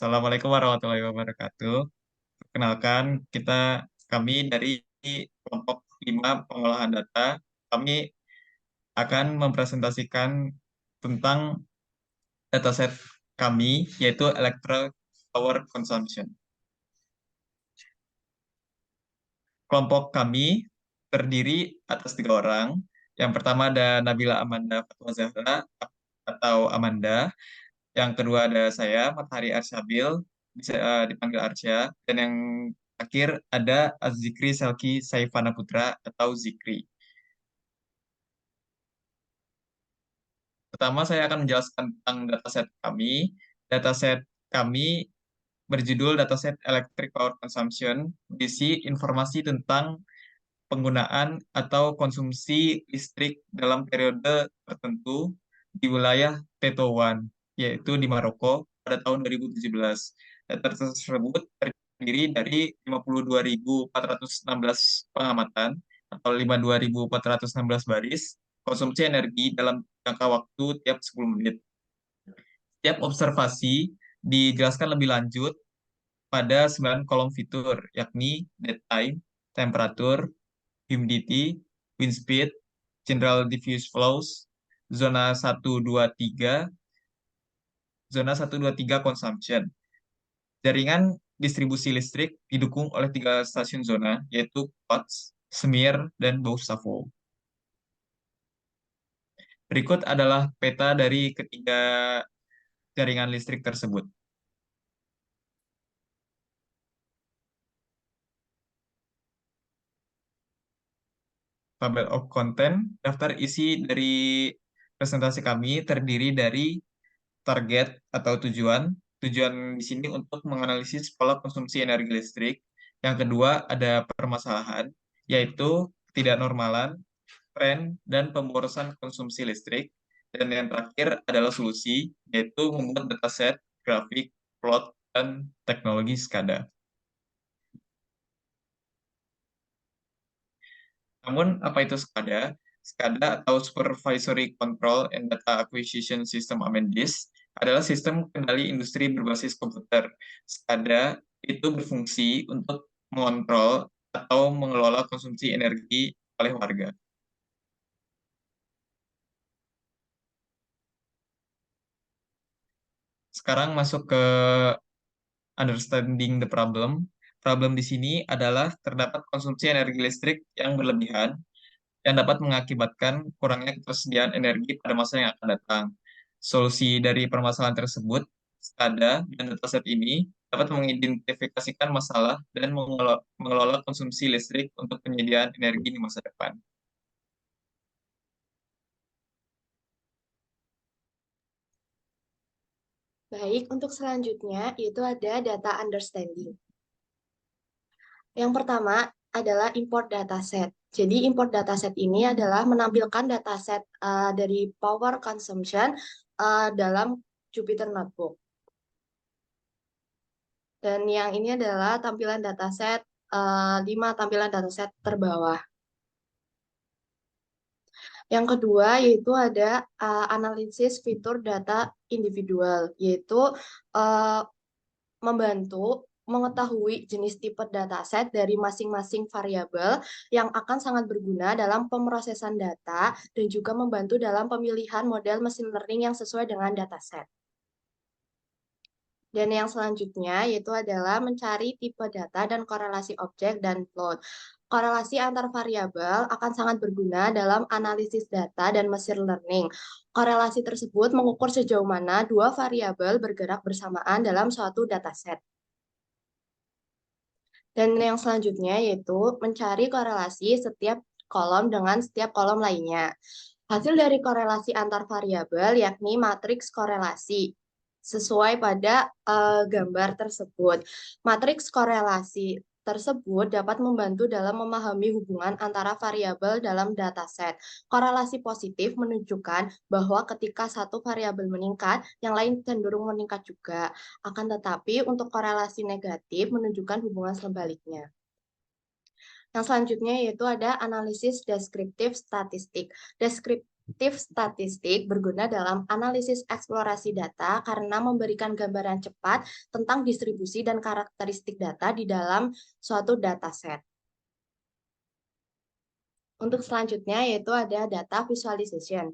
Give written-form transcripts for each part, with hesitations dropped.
Assalamualaikum warahmatullahi wabarakatuh. Perkenalkan, kami dari kelompok 5 pengolahan data. Kami akan mempresentasikan tentang dataset kami, yaitu Electric Power Consumption. Kelompok kami terdiri atas 3 orang. Yang pertama ada Nabila Amanda Fatwa Zahra atau Amanda. Yang kedua ada saya, Matahari Arsyabil, bisa dipanggil Arsya. Dan yang terakhir ada Azzikri Selki Saifana Putra atau Zikri. Pertama, saya akan menjelaskan tentang dataset kami. Dataset kami berjudul Dataset Electric Power Consumption, berisi informasi tentang penggunaan atau konsumsi listrik dalam periode tertentu di wilayah Tetouan, yaitu di Maroko pada tahun 2017. Data tersebut terdiri dari 52.416 pengamatan atau 52.416 baris konsumsi energi dalam jangka waktu tiap 10 menit. Setiap observasi dijelaskan lebih lanjut pada 9 kolom fitur, yakni date time, temperatur, humidity, wind speed, general diffuse flows, zona 123, zona 123 consumption. Jaringan distribusi listrik didukung oleh 3 stasiun zona, yaitu Kots, Semir, dan Bousafou. Berikut adalah peta dari ketiga jaringan listrik tersebut. Table of content, daftar isi dari presentasi kami terdiri dari target atau tujuan. Tujuan di sini untuk menganalisis pola konsumsi energi listrik. Yang kedua ada permasalahan, yaitu ketidaknormalan, tren, dan pemborosan konsumsi listrik. Dan yang terakhir adalah solusi, yaitu membuat dataset, grafik, plot, dan teknologi SCADA. Namun, apa itu SCADA? SCADA atau Supervisory Control and Data Acquisition System Amendis adalah sistem kendali industri berbasis komputer. SCADA itu berfungsi untuk mengontrol atau mengelola konsumsi energi oleh warga. Sekarang masuk ke understanding the problem. Problem di sini adalah terdapat konsumsi energi listrik yang berlebihan yang dapat mengakibatkan kurangnya ketersediaan energi pada masa yang akan datang. Solusi dari permasalahan tersebut, SCADA dan dataset ini dapat mengidentifikasikan masalah dan mengelola konsumsi listrik untuk penyediaan energi di masa depan. Baik, untuk selanjutnya itu ada data understanding. Yang pertama adalah import dataset. Jadi import dataset ini adalah menampilkan dataset dari power consumption dalam Jupyter Notebook. Dan yang ini adalah tampilan dataset 5 tampilan dataset terbawah. Yang kedua yaitu ada analisis fitur data individual, yaitu membantu mengetahui jenis tipe dataset dari masing-masing variabel yang akan sangat berguna dalam pemrosesan data dan juga membantu dalam pemilihan model machine learning yang sesuai dengan dataset. Dan yang selanjutnya yaitu adalah mencari tipe data dan korelasi objek dan plot. Korelasi antar variabel akan sangat berguna dalam analisis data dan machine learning. Korelasi tersebut mengukur sejauh mana 2 variabel bergerak bersamaan dalam suatu dataset. Dan yang selanjutnya yaitu mencari korelasi setiap kolom dengan setiap kolom lainnya. Hasil dari korelasi antar variabel yakni matriks korelasi sesuai pada gambar tersebut. Matriks korelasi tersebut dapat membantu dalam memahami hubungan antara variabel dalam dataset. Korelasi positif menunjukkan bahwa ketika satu variabel meningkat, yang lain cenderung meningkat juga. Akan tetapi untuk korelasi negatif menunjukkan hubungan sebaliknya. Yang selanjutnya yaitu ada analisis deskriptif statistik. Deskriptif statistik berguna dalam analisis eksplorasi data karena memberikan gambaran cepat tentang distribusi dan karakteristik data di dalam suatu dataset. Untuk selanjutnya yaitu ada data visualization.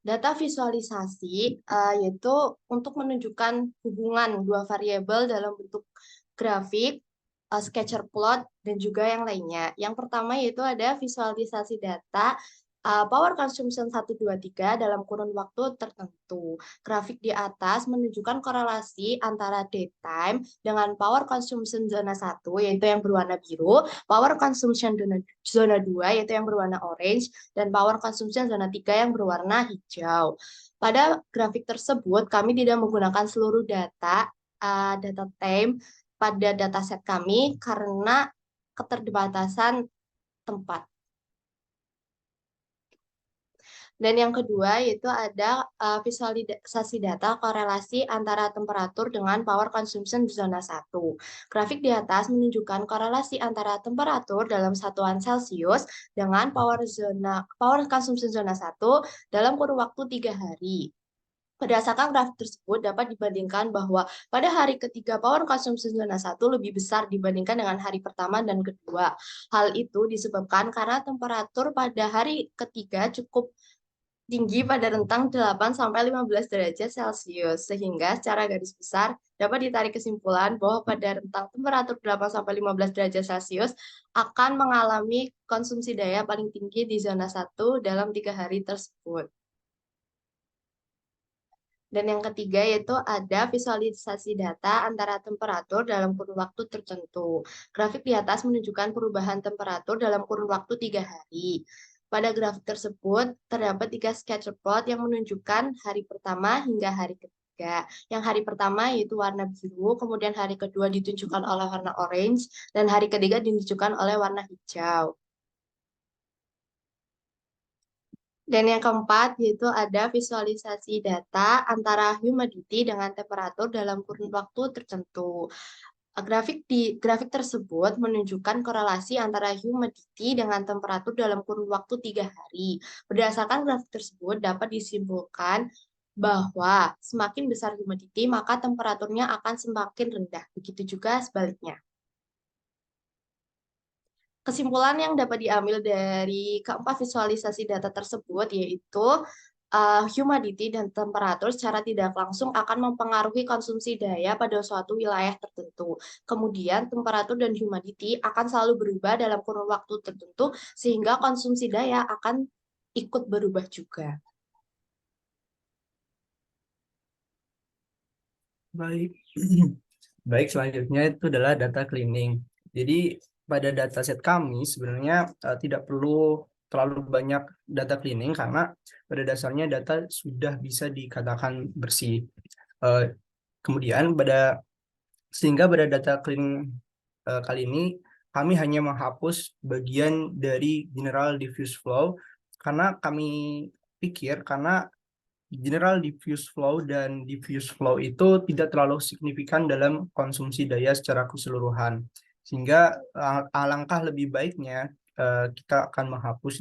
Data visualisasi yaitu untuk menunjukkan hubungan dua variabel dalam bentuk grafik, scatter plot, dan juga yang lainnya. Yang pertama yaitu ada visualisasi data power consumption 1, 2, 3 dalam kurun waktu tertentu. Grafik di atas menunjukkan korelasi antara daytime dengan power consumption zona 1, yaitu yang berwarna biru, power consumption zona 2, yaitu yang berwarna orange, dan power consumption zona 3 yang berwarna hijau. Pada grafik tersebut, kami tidak menggunakan seluruh data time pada dataset kami karena keterbatasan tempat. Dan yang kedua yaitu ada visualisasi data korelasi antara temperatur dengan power consumption di zona 1. Grafik di atas menunjukkan korelasi antara temperatur dalam satuan Celcius dengan power consumption zona 1 dalam kurun waktu 3 hari. Berdasarkan grafik tersebut dapat dibandingkan bahwa pada hari ketiga power consumption zona 1 lebih besar dibandingkan dengan hari pertama dan kedua. Hal itu disebabkan karena temperatur pada hari ketiga cukup tinggi pada rentang 8-15 derajat Celcius, sehingga secara garis besar dapat ditarik kesimpulan bahwa pada rentang temperatur 8-15 derajat Celcius akan mengalami konsumsi daya paling tinggi di zona 1 dalam 3 hari tersebut. Dan yang ketiga yaitu ada visualisasi data antara temperatur dalam kurun waktu tertentu. Grafik di atas menunjukkan perubahan temperatur dalam kurun waktu 3 hari. Pada grafik tersebut terdapat 3 scatter plot yang menunjukkan hari pertama hingga hari ketiga. Yang hari pertama yaitu warna biru, kemudian hari kedua ditunjukkan oleh warna orange, dan hari ketiga ditunjukkan oleh warna hijau. Dan yang keempat yaitu ada visualisasi data antara humidity dengan temperatur dalam kurun waktu tertentu. Grafik tersebut menunjukkan korelasi antara humidity dengan temperatur dalam kurun waktu 3 hari. Berdasarkan grafik tersebut dapat disimpulkan bahwa semakin besar humidity maka temperaturnya akan semakin rendah. Begitu juga sebaliknya. Kesimpulan yang dapat diambil dari keempat visualisasi data tersebut yaitu humidity dan temperatur secara tidak langsung akan mempengaruhi konsumsi daya pada suatu wilayah tertentu. Kemudian temperatur dan humidity akan selalu berubah dalam kurun waktu tertentu sehingga konsumsi daya akan ikut berubah juga. Baik. Baik, selanjutnya itu adalah data cleaning. Jadi pada dataset kami sebenarnya tidak perlu terlalu banyak data cleaning karena pada dasarnya data sudah bisa dikatakan bersih. Kemudian sehingga pada data cleaning kali ini kami hanya menghapus bagian dari general diffuse flow karena kami pikir karena general diffuse flow dan diffuse flow itu tidak terlalu signifikan dalam konsumsi daya secara keseluruhan. Sehingga alangkah lebih baiknya kita akan menghapus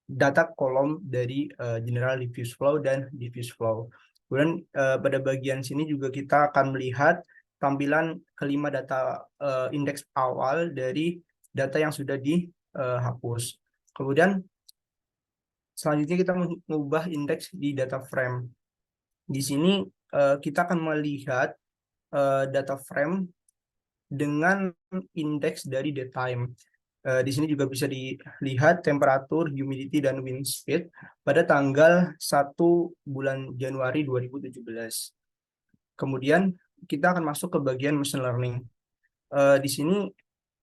data kolom dari general diffuse flow dan diffuse flow. Kemudian pada bagian sini juga kita akan melihat tampilan kelima data indeks awal dari data yang sudah dihapus. Kemudian selanjutnya kita mengubah indeks di data frame. Di sini kita akan melihat data frame dengan indeks dari daytime. Di sini juga bisa dilihat temperatur, humidity, dan wind speed pada tanggal 1 bulan Januari 2017. Kemudian kita akan masuk ke bagian machine learning. Di sini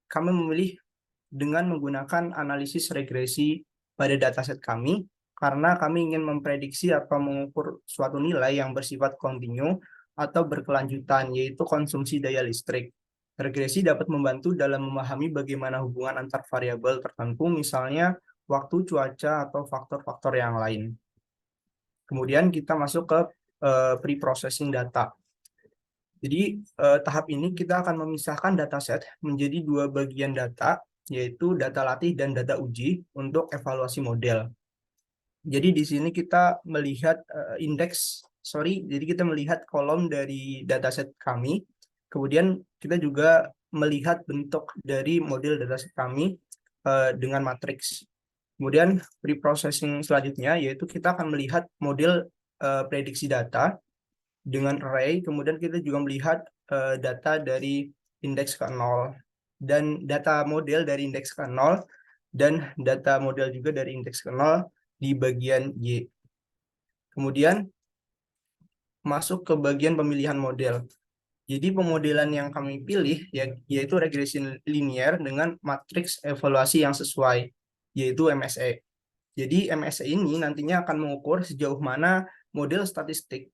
kami memilih dengan menggunakan analisis regresi pada dataset kami karena kami ingin memprediksi atau mengukur suatu nilai yang bersifat kontinu atau berkelanjutan, yaitu konsumsi daya listrik. Regresi dapat membantu dalam memahami bagaimana hubungan antar variabel tertentu, misalnya waktu, cuaca, atau faktor-faktor yang lain. Kemudian kita masuk ke pre-processing data. Jadi tahap ini kita akan memisahkan dataset menjadi 2 bagian data, yaitu data latih dan data uji untuk evaluasi model. Jadi di sini kita melihat jadi kita melihat kolom dari dataset kami. Kemudian kita juga melihat bentuk dari model dataset kami dengan matriks. Kemudian preprocessing selanjutnya yaitu kita akan melihat model prediksi data dengan array. Kemudian kita juga melihat data dari indeks ke-0 dan data model dari indeks ke-0 dan data model juga dari indeks ke-0 di bagian Y. Kemudian masuk ke bagian pemilihan model. Jadi pemodelan yang kami pilih yaitu regresi linear dengan matriks evaluasi yang sesuai, yaitu MSE. Jadi MSE ini nantinya akan mengukur sejauh mana model statistik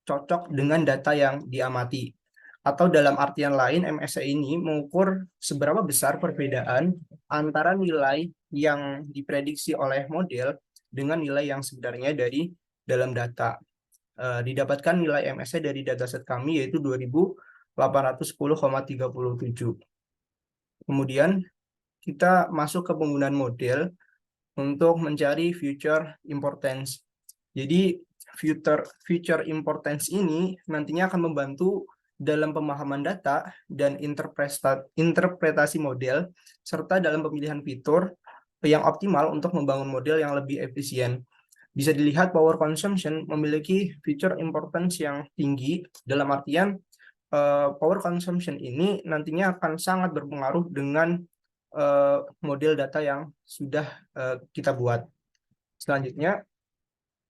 cocok dengan data yang diamati. Atau dalam artian lain, MSE ini mengukur seberapa besar perbedaan antara nilai yang diprediksi oleh model dengan nilai yang sebenarnya dari dalam data. Didapatkan nilai MSE dari dataset kami yaitu 2810,37. Kemudian kita masuk ke penggunaan model untuk mencari future importance. Jadi future importance ini nantinya akan membantu dalam pemahaman data dan interpretasi model serta dalam pemilihan fitur yang optimal untuk membangun model yang lebih efisien. Bisa dilihat power consumption memiliki feature importance yang tinggi dalam artian power consumption ini nantinya akan sangat berpengaruh dengan model data yang sudah kita buat. Selanjutnya,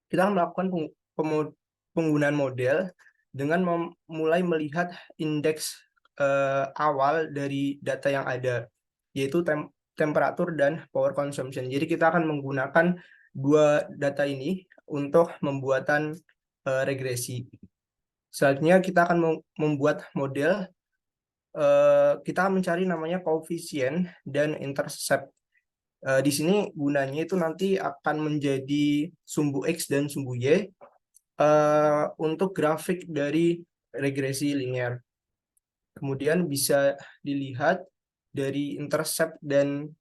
kita melakukan penggunaan model dengan mulai melihat indeks awal dari data yang ada, yaitu temperatur dan power consumption. Jadi kita akan menggunakan dua data ini untuk pembuatan regresi. Selanjutnya kita akan membuat model. Kita mencari namanya koefisien dan intercept. Di sini gunanya itu nanti akan menjadi sumbu X dan sumbu Y untuk grafik dari regresi linear. Kemudian bisa dilihat dari intercept dan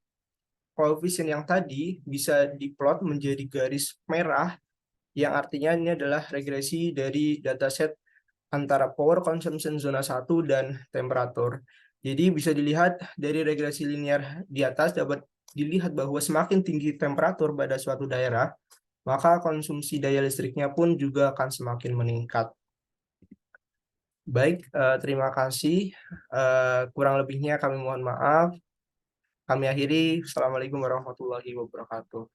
koefisien yang tadi bisa diplot menjadi garis merah yang artinya ini adalah regresi dari dataset antara power consumption zona 1 dan temperatur. Jadi bisa dilihat dari regresi linear di atas dapat dilihat bahwa semakin tinggi temperatur pada suatu daerah, maka konsumsi daya listriknya pun juga akan semakin meningkat. Baik, terima kasih. Kurang lebihnya kami mohon maaf. Kami akhiri. Assalamualaikum warahmatullahi wabarakatuh.